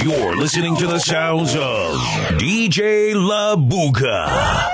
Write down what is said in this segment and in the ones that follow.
You're listening to the sounds of DJ La Buga.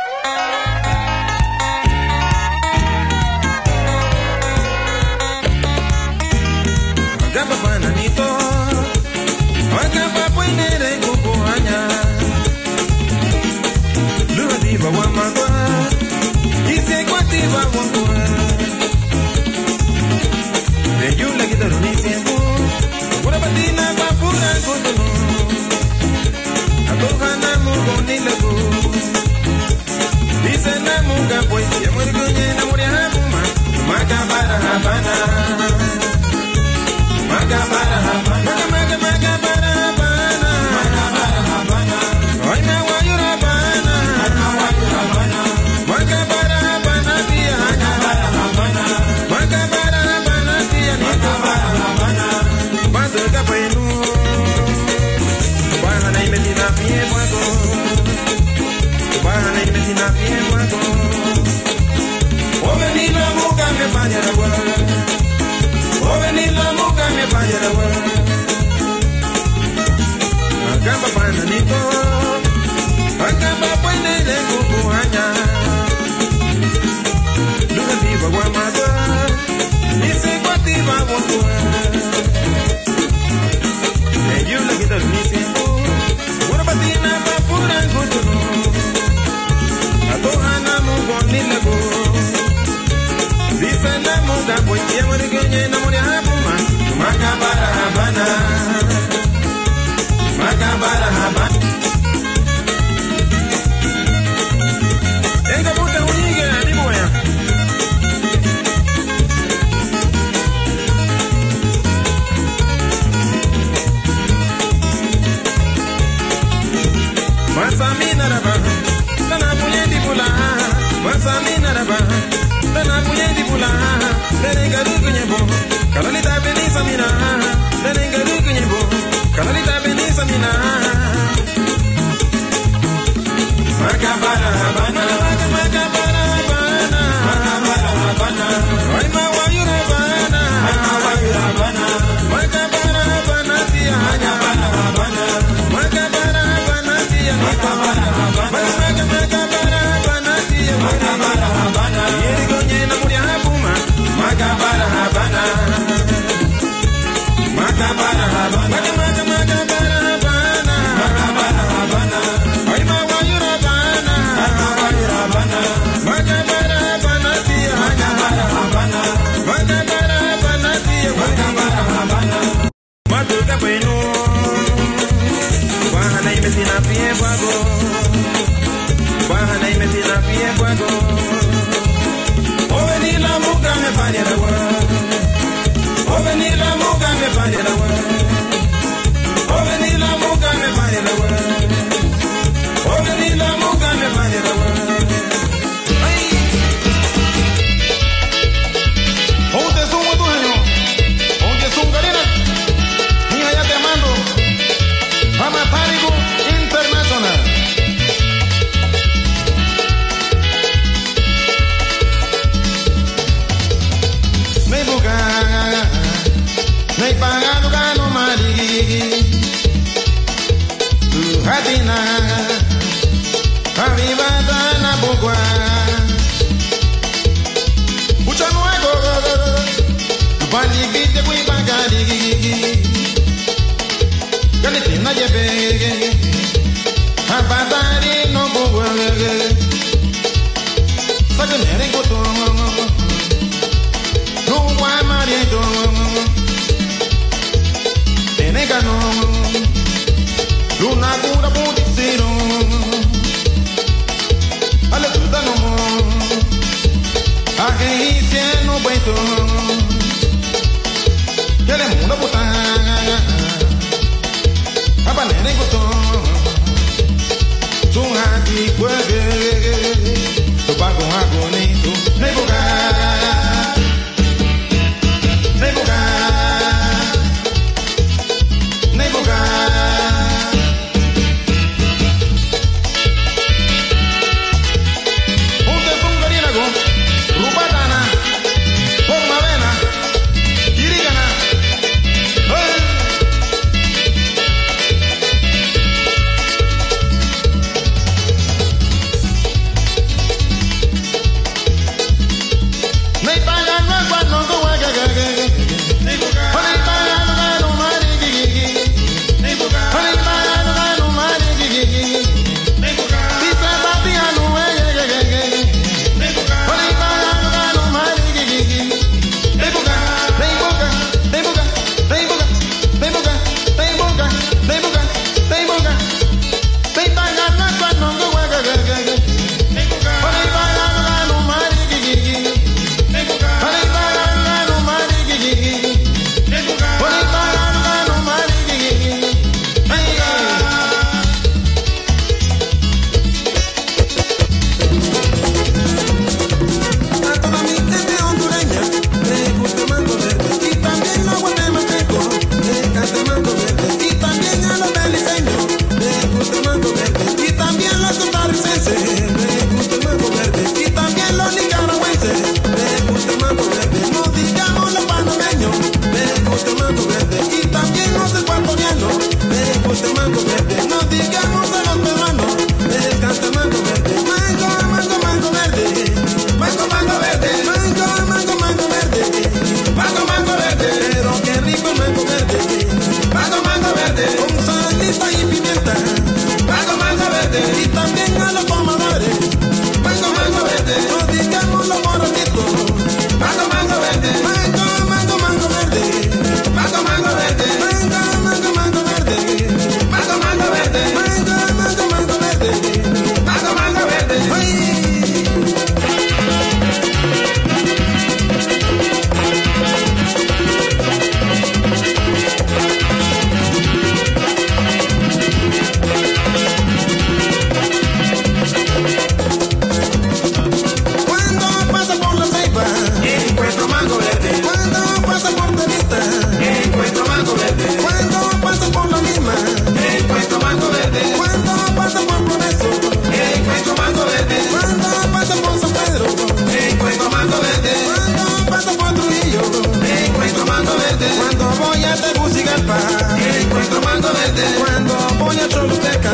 encuentro mango verde. Cuando voy a Choluteca,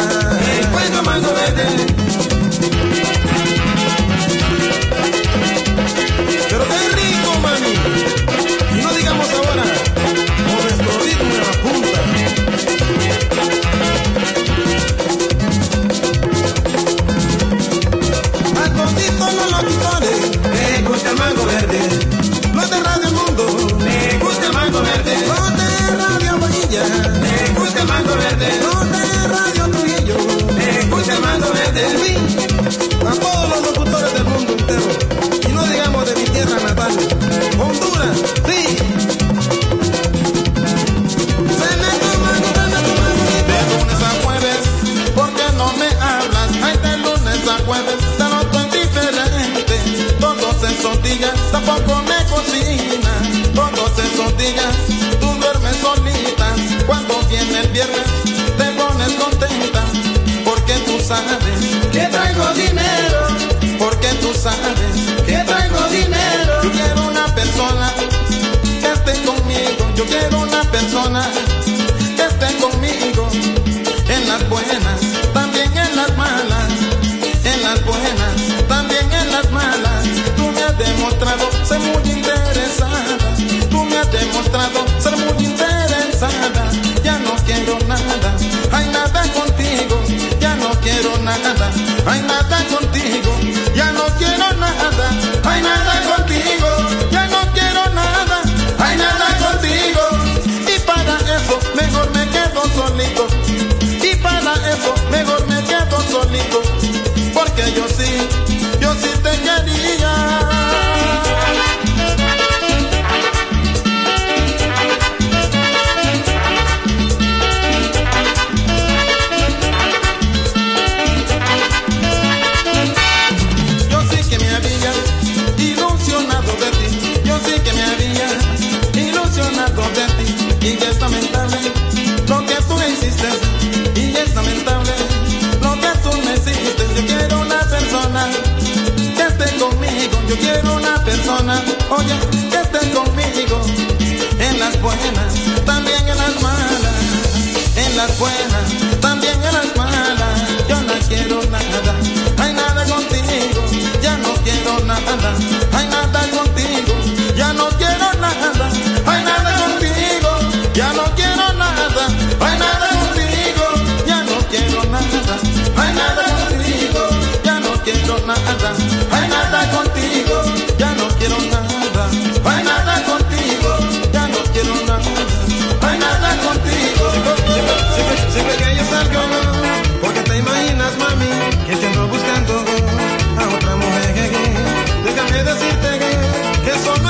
encuentro mango verde. Pero qué rico, mami. Y no digamos ahora, con nuestro ritmo en la punta. A toditos los locutores, Me gusta el mango verde. los de Radio Mundo, Me gusta el mango verde. los de Radio Bonilla, Me gusta el mango verde. los de Radio Trujillo. Me gusta el mango verde. Sí, a todos los locutores del mundo entero. Y no digamos de mi tierra natal, Honduras, sí. De lunes a jueves, ¿por qué no me hablas? Ay, de lunes a jueves, te noto indiferente. Todos esos días, tampoco me cocinas. Todos esos días, tú duermes solita. Cuando viene el viernes, te pones contenta. Porque tú sabes Que traigo dinero. porque tú sabes Que traigo dinero. yo quiero una persona que esté conmigo. Yo quiero una persona que esté conmigo. En las buenas, también en las malas. En las buenas, también en las malas. Tú me has demostrado ser muy interesada. Tú me has demostrado ser muy interesada. Ya no quiero nada, hay nada contigo. Ya no quiero nada, hay nada contigo. Ya no quiero nada, hay nada contigo. Ya no quiero nada, hay nada contigo. Y para eso mejor me quedo solito. Y para eso mejor me quedo solito. Porque yo sí te quería. Yo sí que me había ilusionado de ti. Yo sí que me había ilusionado de ti. Y es lamentable lo que tú hiciste. Y es lamentable lo que tú me hiciste. Yo quiero una persona que esté conmigo. Yo quiero una persona, oye, que esté conmigo. En las buenas, también en las malas. En las buenas, también en las malas. Yo no quiero nada, hay nada contigo. Ya no quiero nada, hay nada contigo. Ya no quiero nada, hay nada contigo. Ya no quiero nada, hay nada contigo. Ya no quiero nada, hay nada contigo. Ya no quiero nada, hay nada contigo. Ya no quiero nada, hay nada contigo. Ya no quiero nada, hay nada contigo. Siempre que yo salgo, porque te imaginas, mami, que te ando buscando a otra mujer. Déjame decirte que son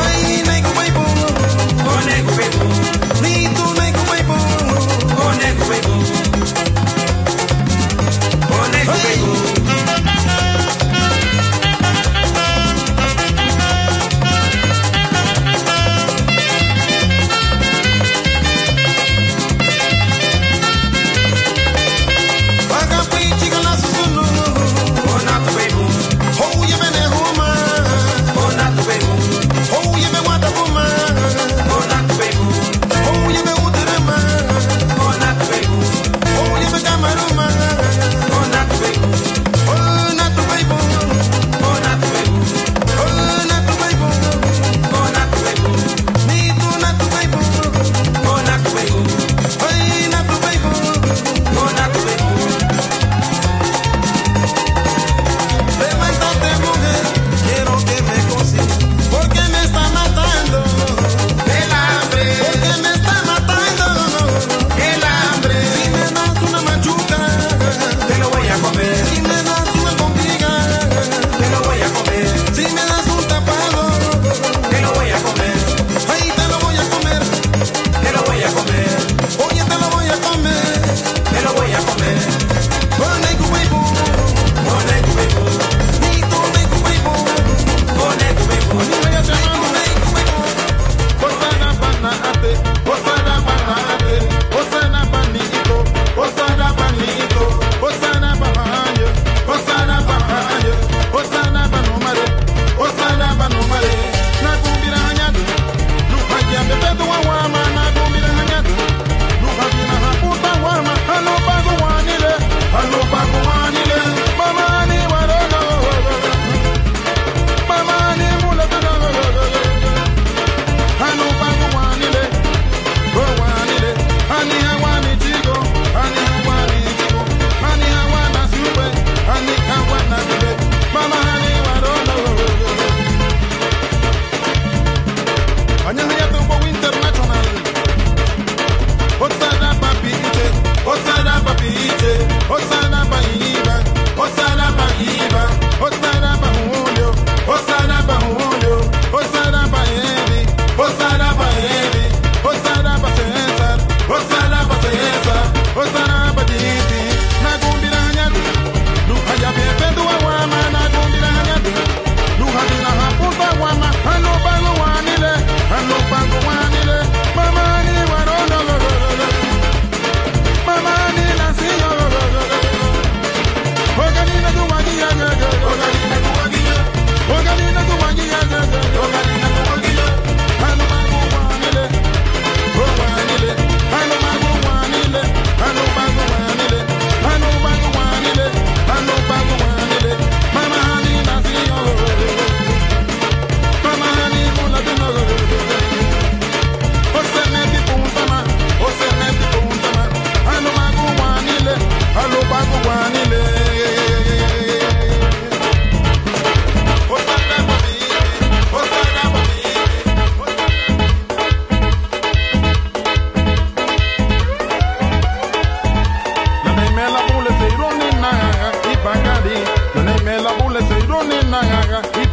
Ay,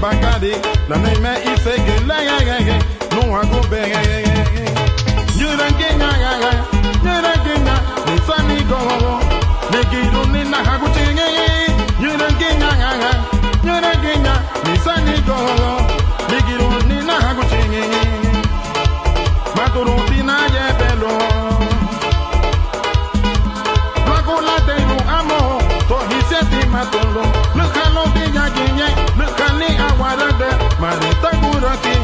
bakade la neme isege la ya no ago be nyura kenya ni sani go ne giru ni na hagu chinge nyura kenya ni sani go ne giru ni na hagu chinge maturu tina ye belo magola de no amo to hiseti matolo lukalo de yaginye lukali awarade marita gurati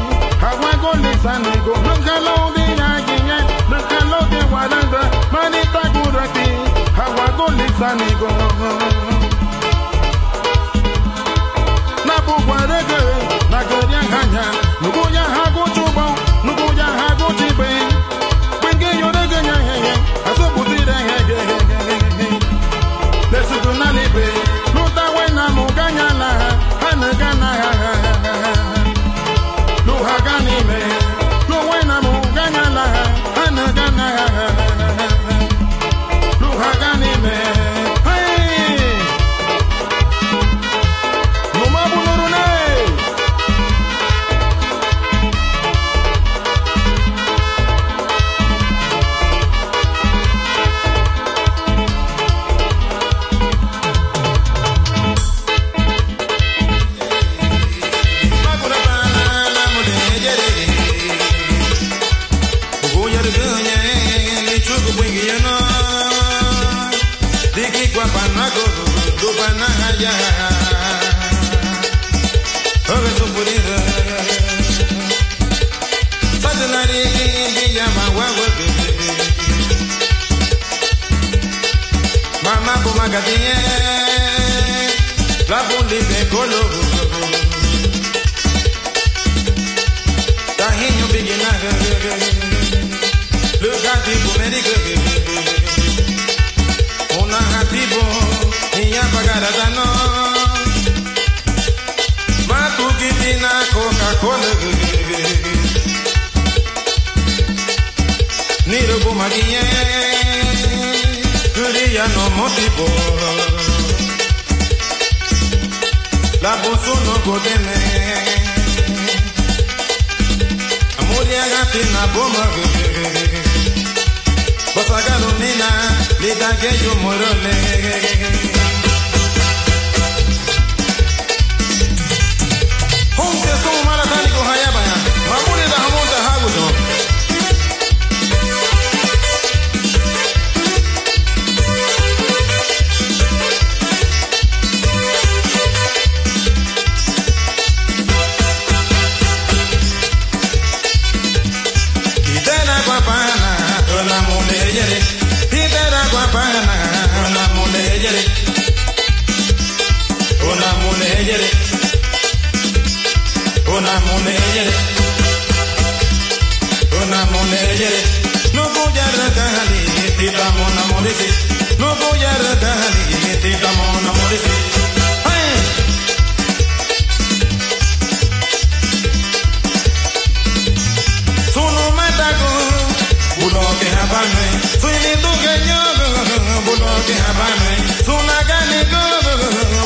hawago lisanigo lukalo de yaginye lukalo de warade marita gurati hawago lisanigo na bugwarege na goria hanya nuguya hago chubo nuguya hago chibe penge yorege nyahe asobutire hege lesuguna libe luta wena muganya la hanagana luhagani me lu wena muganya la hanagana luhagani me hey numabu nurune Mama kuma gatinye la bundi be kolo tahinyo bigina le gati kumeriga ona hatibo iya pagara dano matu kitina Coca-Cola niro bumagiye Kuria no motivo la bosso no godene amolia gatina boma basagalo nina lida que yo morole honte son maratani ko hayabaya mamuni da hamonta hagudo no voy a regalar te damos un amor sono matago bulo que habane soy lindo que yo bulo que habane sono gane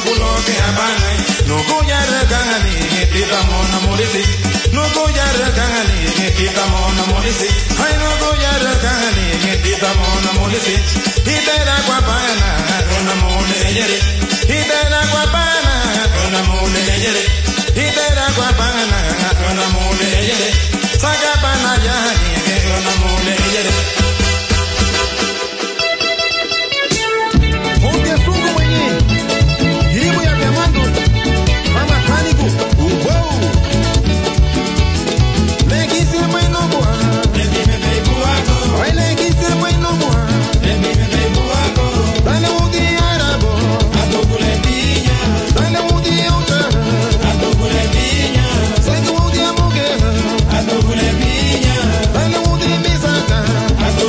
bulo que habane no voy a regalar te damos un amor no voy a regalar te damos un amor ay no voy a regalar te damos un amor Itera guapana, una mulher. Itera guapana, una mulher. Itera guapana, una mulher. Sagapana ya, una mulher. Onde é suco manhã? Iribo ya queimando. Mama canico, uou. Legi se mãe no boa. Legi me vem boaco. Vai legi se mãe no boa. Legi me vem boaco. Dale un día arabo. A tu culetinha. Dale un día otra. A tu culetinha. Sei que un día mujer. A tu culetinha. Dale un día misaka. A tu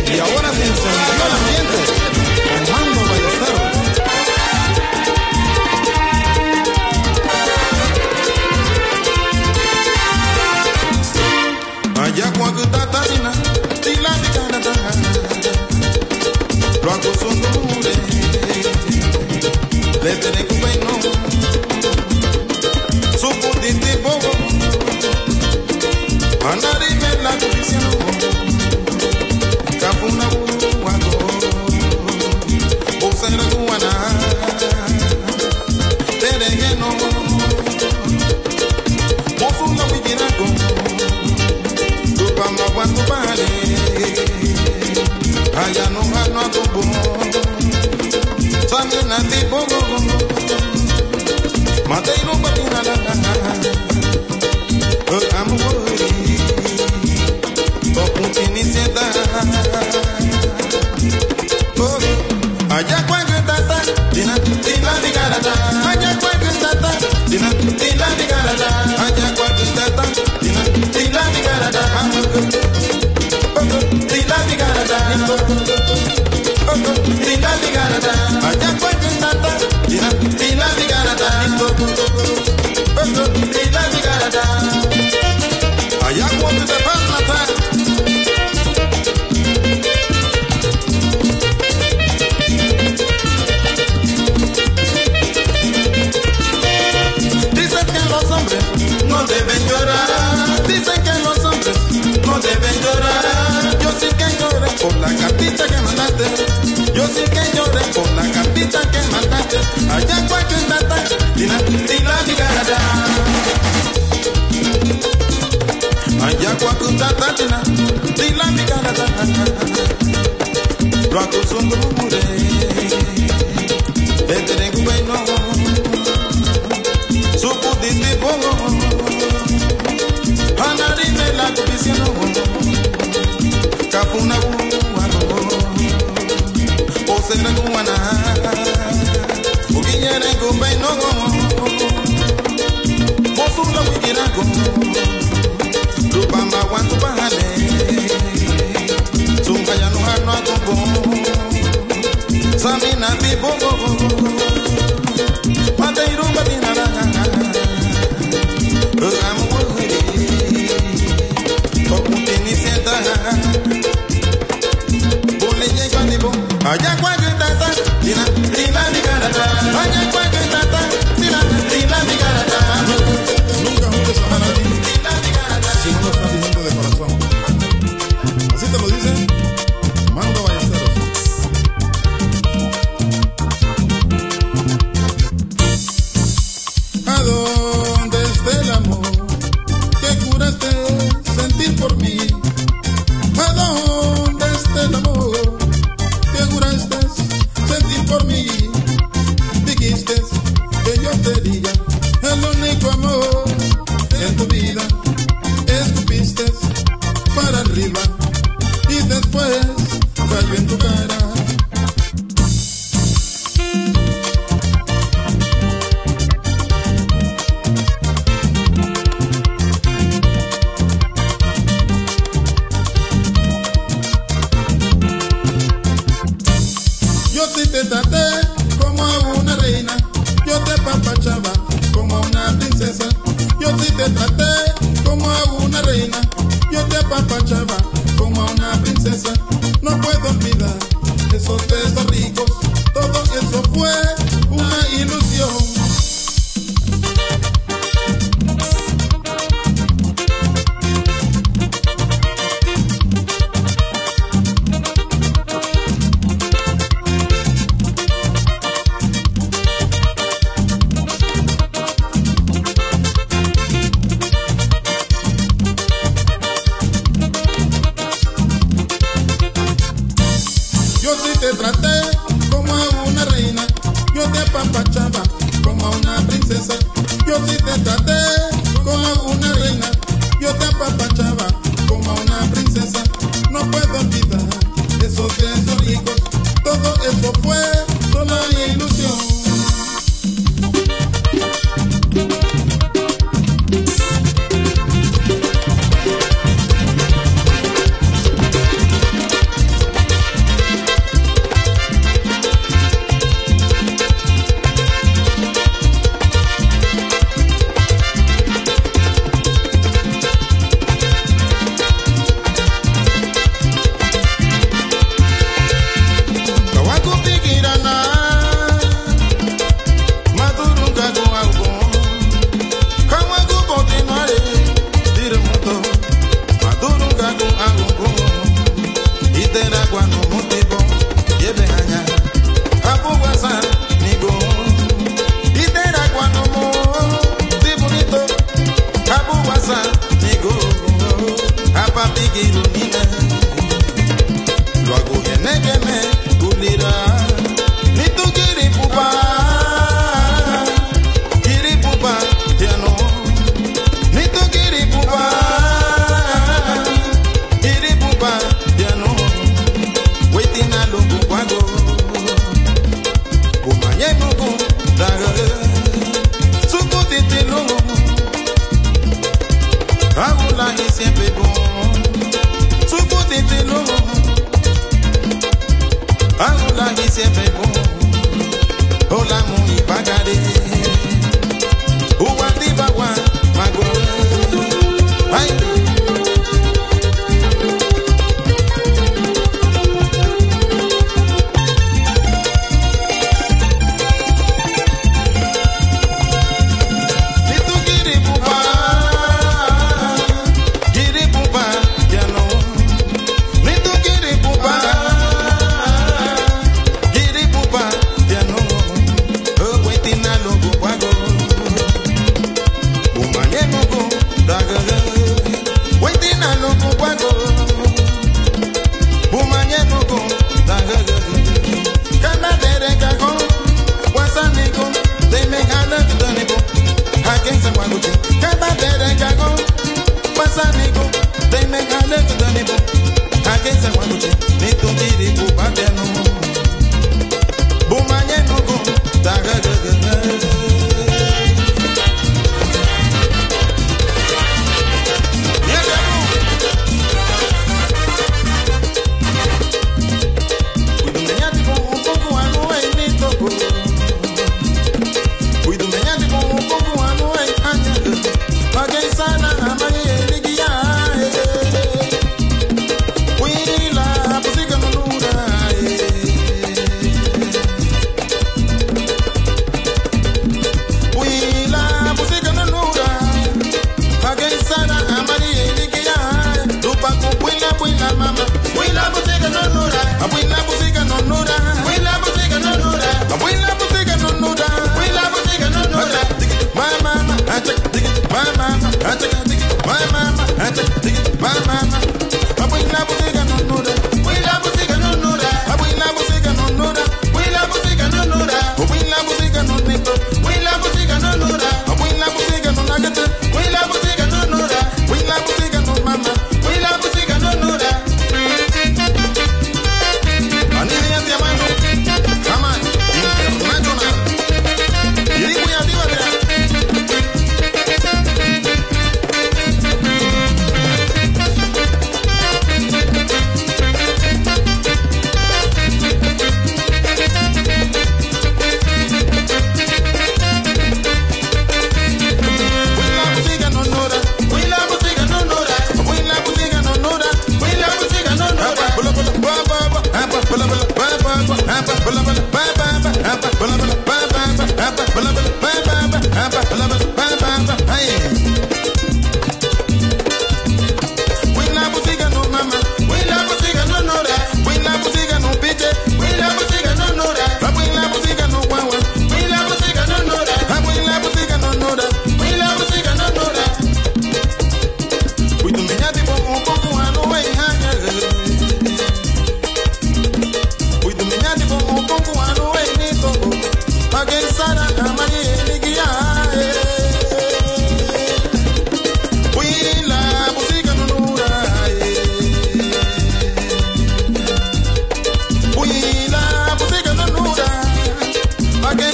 Y ahora se encendió el ambiente. Armando Ballesteros. Allá cuando está tarina, si la picana lo hago son dure, le tengo un bueno, su putiti bobo, andarime la condición, capuna buago, bosa la guana, teregueno, bosu la wikiraco. Pama cuando pare, allá no gano a tu también a ti poco, mate y no patina la amo topuntini sienta, allá cuando tata, tina digarata, allá cuando tata, tina digarata, allá cuando tata, tina digarata. Allá cuando te vas a matar. Dicen que los hombres no deben llorar. Dicen que los hombres no deben llorar. Yo sí que lloré por la cartita que mandaste. Yo sí que lloré por la cartita que mandaste. Allá cualquier tata, tina digarata. Allá cualquier tata, tina digarata. Lo acostumbré, le tengo bueno, su putiti pongo, anarime la condición, capuna buano, ose la guana, uguiñere gumbeino, mosu la wikiraco, rupamba guantu pahale, sungaya no hano a combo, samina tipogo, mateiro patinara, amo topuntini sienta, bolille cuando allá cuando tata, tina digarata, allá cuando tata, tina digarata. Nunca juntes a Manatí si no lo estás diciendo de corazón. Así te lo dice Armando Ballesteros. ¿A dónde está el amor que curaste sentir por mí? ¿A dónde está el amor que juraste sentir por mí? Dijiste que yo sería el único amor en tu vida. Escupiste para arriba y después cayó en tu cara. Yo sí te traté como a una reina, yo te apapachaba como una princesa. Yo sí te traté como a una reina, yo te apapachaba como a una princesa. No puedo olvidar esos besos ricos, todo te apapachaba como una princesa. Yo sí te traté como una reina. Yo te apapachaba como una princesa. No puedo olvidar esos besos ricos. Todo eso fue solo ilusión.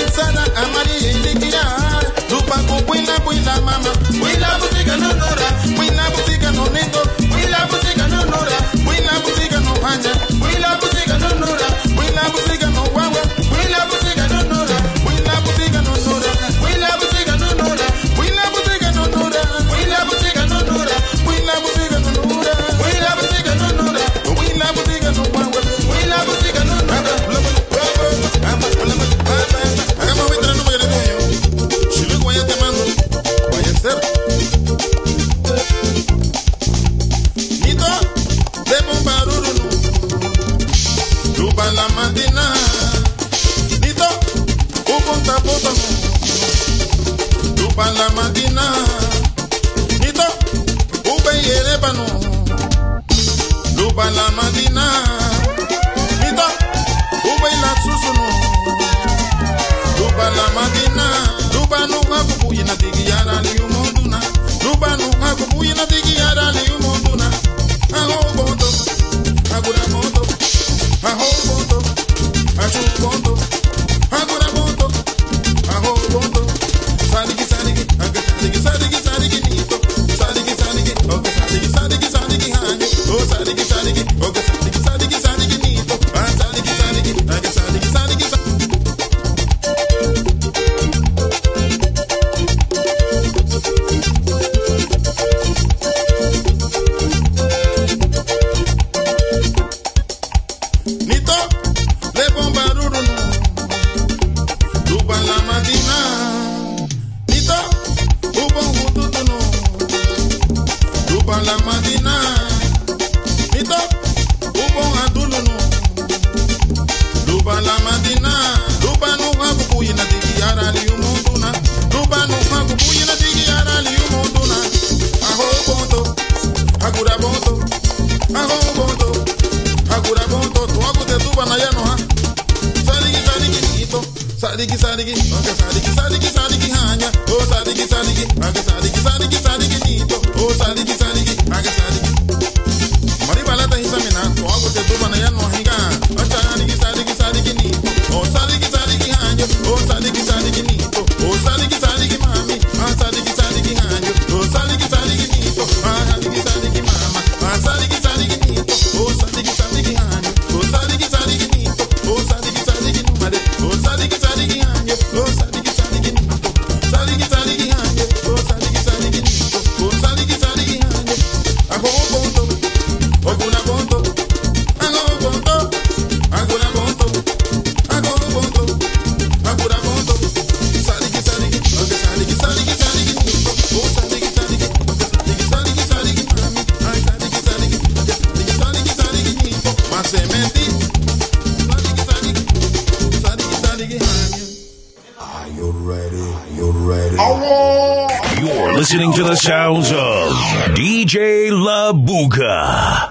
Sana Amaria Indikia, Lupaco, Willa Mama, Willa Busiga no Nora, Willa Busiga no Nico, Willa Busiga no Nora, Willa Busiga no Hanja, Willa Busiga no Nora, Willa Busiga no Wawa, Willa Busiga no Nora, Willa Busiga no Nora, Willa Busiga no Nora, Willa Busiga no Nora, Willa Busiga no Nora, Willa Busiga no Nora, Willa Busiga no Nora, Willa Busiga no Wawa, Willa Busiga no Nora. La Madina, Nito, Upunta Potano, Lupa la Madina, Nito, Ube Yerebano, Lupa la Madina, Nito, Ube la Susuno, Lupa la Madina, Lupa no Haku Yina Tigiara Liumonduna, Lupa no Haku Yina Tigiara Liumonduna, Aho Boto, Agura Moto. Aho bonto, achu bonto, agora bonto, aho bonto, sadigi, aga sadigi nito, sadigi, oga sadigi hanyo, oh sadigi, oga sadigi nito, ah sadigi, aga sadigi. La Madina, Nito, Ubon Aduluno, Luba la Madina, Luba no Haku na Tigiara Liumonduna, Luba no Haku na Tigiara Liumonduna, Aho Bonto, Agura Bonto, Aho Bonto, Agura Bonto, Tuago de Tuba Nayanoha, Sadigi Nito, Sadigi, okay, Sadigi Hanya, oh Sadigi, okay, Sadigi Nito, oh Sadigi, aga sadigi. Maribalata hisamina, tuago te tuba na yano hinga, sadigi nito, oh sadigi hanyo, oh sadigi nito, oh sadigi mami, ah sadigi hanyo, oh sadigi nito, ah sadigi mama, ah sadigi nito, oh sadigi hanyo, oh sadigi nito, oh sadigi numade, oh sadigi hanyo, oh sadigi nito, sadigi hanyo, oh sadigi nito, oh sadigi hanyo. Ago bonto, oguna bonto, ago bonto, aguna bonto, ago bonto, aguna bonto, sadigi, okay, sadigi, oh sadigi, okay, sadigi, mami, ay sadigi, okay, sadigi, masementi, sadigi, hanyo. Are you ready? You're listening to the sounds of DJ La Buga.